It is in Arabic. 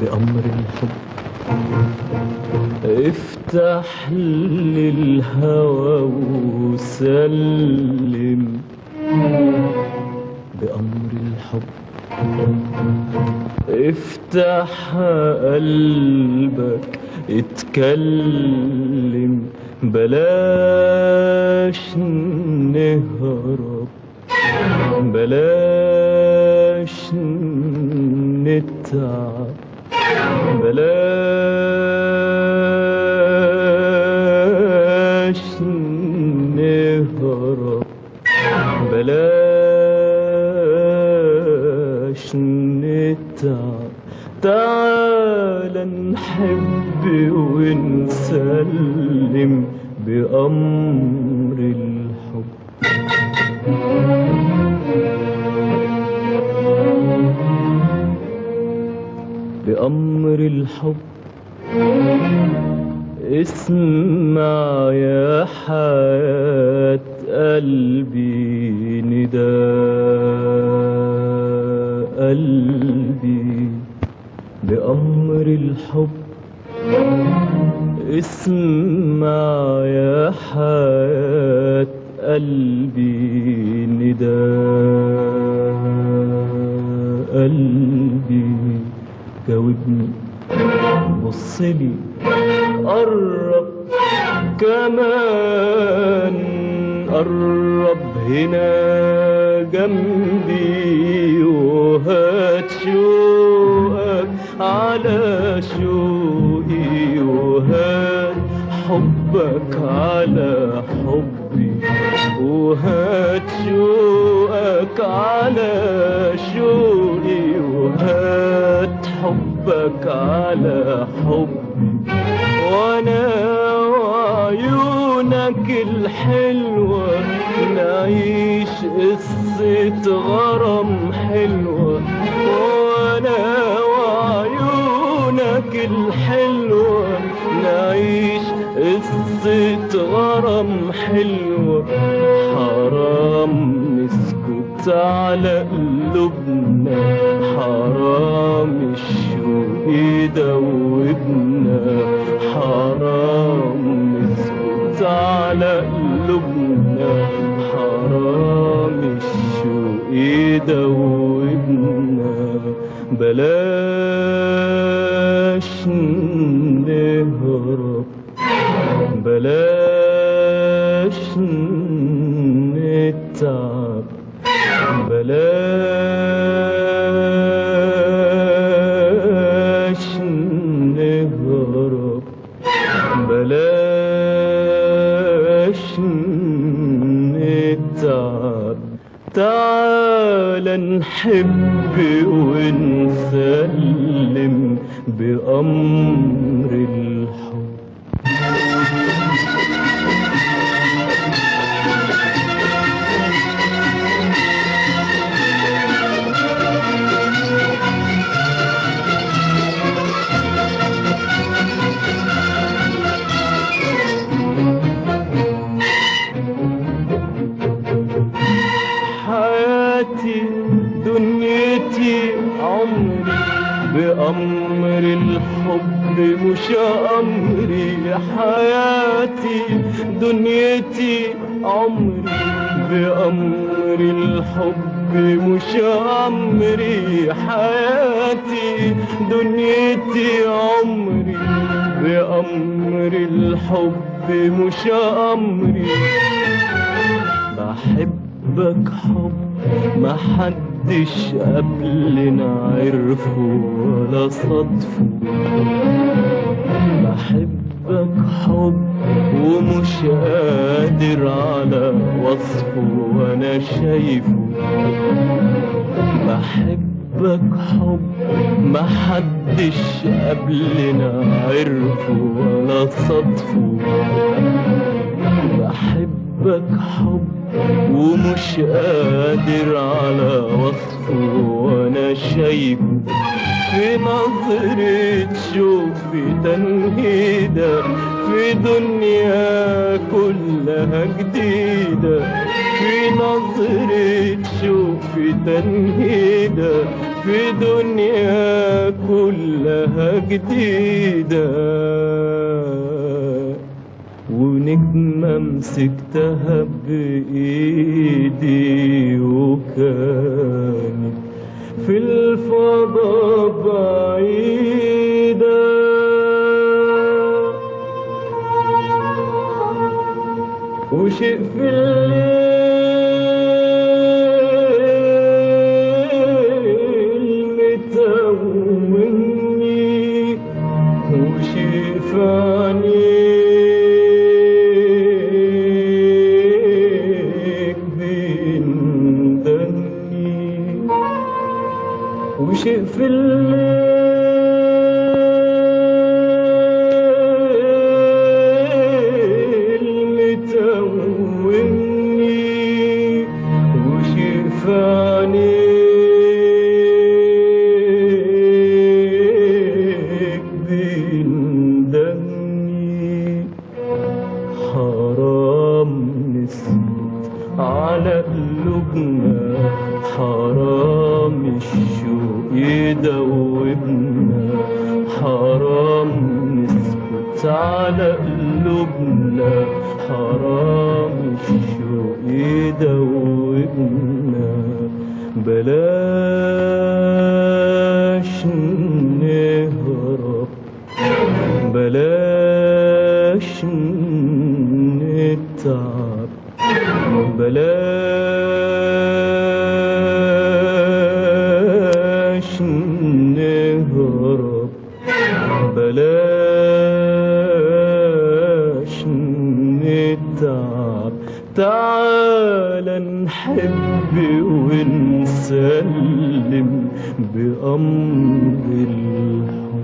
بأمر الحب افتح للهوى وسلم بأمر الحب افتح قلبك اتكلم بلاش نهرب بلاش نتعب بلاش نهرب بلاش نتعب تعال نحب ونسلم بأمر الحب بأمر الحب اسمع يا حياة قلبي نداء قلبي بأمر الحب اسمع يا حياة قلبي نداء قلبي جاوبني بصلي قرب كمان قرب هنا جنبي وهات شوقك على شوقي وهات حبك على حبي وهات شوقك على شوقي وهات حبك على حبي وانا وعيونك الحلوة نعيش قصة غرام حلوة وانا وعيونك الحلوة نعيش قصة غرام حلوة حرام نسكت على قلوبنا حرام الشوق يدوبنا حرام نسكت على قلوبنا حرام الشوق يدوبنا بلاش نهرب بلاش نتعب بلاش نهرب بلاش نتعب تعال نحب ونسلم بأمر الحب حياتي دنيتي عمري بأمر الحب مش أمري حياتي دنيتي عمري بأمر الحب مش أمري حياتي دنيتي عمري بأمر الحب مش أمري بحبك حب ما حدش قبلنا عرفه ولا صدفه بحبك حب ومش قادر على وصفه وانا شايفه بحبك حب ما حدش قبلنا عرفه ولا صدفه بحبك حب ومش قادر على وصفه وانا شايفه في نظرة شوف في تنهيدة في دنيا كلها جديدة في نظرة شوف في تنهيدة في دنيا كلها جديدة، ونجمة مسكتها بإيدي وكانت في الفضاء بعيدة، وشيء في الليل متوهني، وشيء في عينيك بيندني، وشيء في الليل متوهني، وشيء في عينيك بيندني. حرام نسيت على قلوبنا، حرام الشوق يدوبنا، حرام نسكت على قلوبنا، حرام الشوق يدوبنا. بلاش نهرب، بلاش نتعب، بلاش نهرب، بلاش نتعب. تعال نحب ونسلم بأمر الحب.